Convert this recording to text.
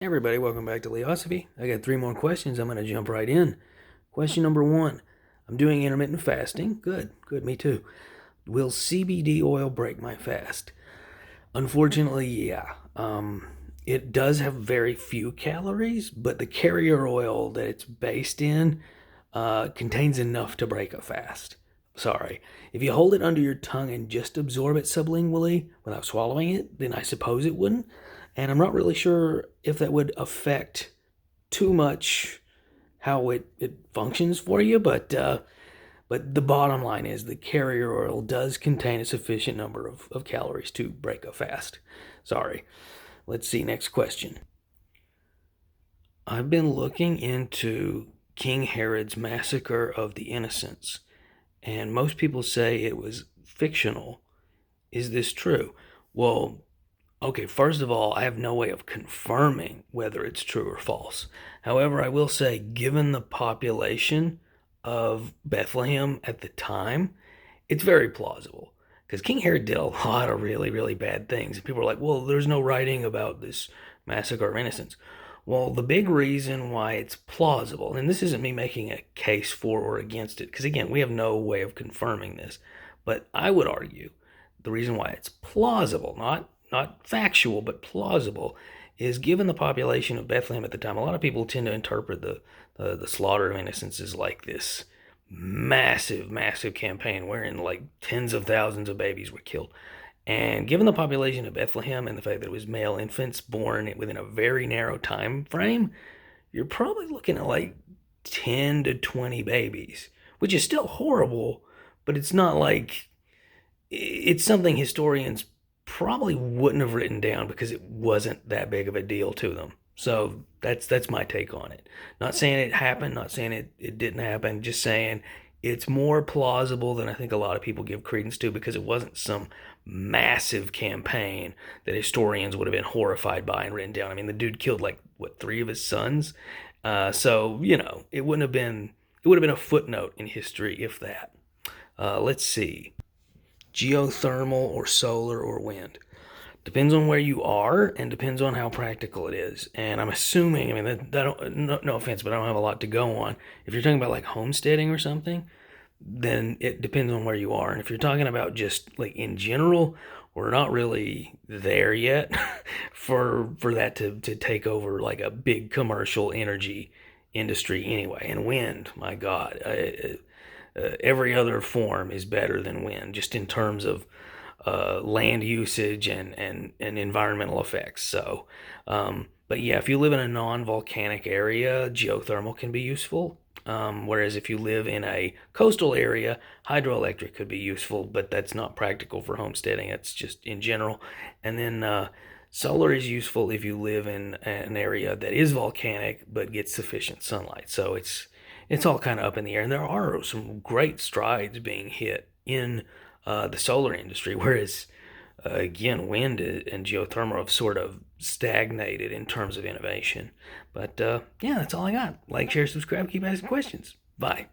Hey everybody, welcome back to Leosophy. I got three more questions. I'm going to jump right in. Question number one. I'm doing intermittent fasting. Good, me too. Will CBD oil break my fast? Unfortunately, yeah. It does have very few calories, but the carrier oil that it's based in contains enough to break a fast. Sorry. If you hold it under your tongue and just absorb it sublingually without swallowing it, then I suppose it wouldn't. And I'm not really sure if that would affect too much how it functions for you, but the bottom line is the carrier oil does contain a sufficient number of calories to break a fast. Sorry. Let's see, next question. I've been looking into King Herod's massacre of the innocents, and most people say it was fictional. Is this true? Well, okay, first of all, I have no way of confirming whether it's true or false. However, I will say, given the population of Bethlehem at the time, it's very plausible. Because King Herod did a lot of really, really bad things. And people are like, well, there's no writing about this massacre of innocents. Well, the big reason why it's plausible, and this isn't me making a case for or against it, because again, we have no way of confirming this, but I would argue the reason why it's plausible, not factual, but plausible, is given the population of Bethlehem at the time. A lot of people tend to interpret the slaughter of innocents as like this massive, massive campaign wherein like tens of thousands of babies were killed. And given the population of Bethlehem and the fact that it was male infants born within a very narrow time frame, you're probably looking at like 10 to 20 babies, which is still horrible, but it's not like it's something historians probably wouldn't have written down because it wasn't that big of a deal to them. So that's my take on it. Not saying it happened, not saying it didn't happen, just saying it's more plausible than I think a lot of people give credence to because it wasn't some massive campaign that historians would have been horrified by and written down. I mean, the dude killed like what, three of his sons. So it wouldn't have been it would have been a footnote in history if that. Let's see. Geothermal or solar or wind. Depends on where you are and depends on how practical it is. And I'm assuming, I mean, no offense, but I don't have a lot to go on. If you're talking about like homesteading or something, then it depends on where you are. And if you're talking about just like in general, we're not really there yet for that to take over like a big commercial energy industry anyway. And wind, my God, every other form is better than wind, just in terms of land usage and environmental effects. So, but yeah, if you live in a non-volcanic area, geothermal can be useful. Whereas if you live in a coastal area, hydroelectric could be useful, but that's not practical for homesteading. It's just in general. And then solar is useful if you live in an area that is volcanic but gets sufficient sunlight. So it's all kind of up in the air. And there are some great strides being hit in the solar industry, whereas again, wind and geothermal have sort of stagnated in terms of innovation. But yeah, that's all I got. Like, share, subscribe, keep asking questions. Bye.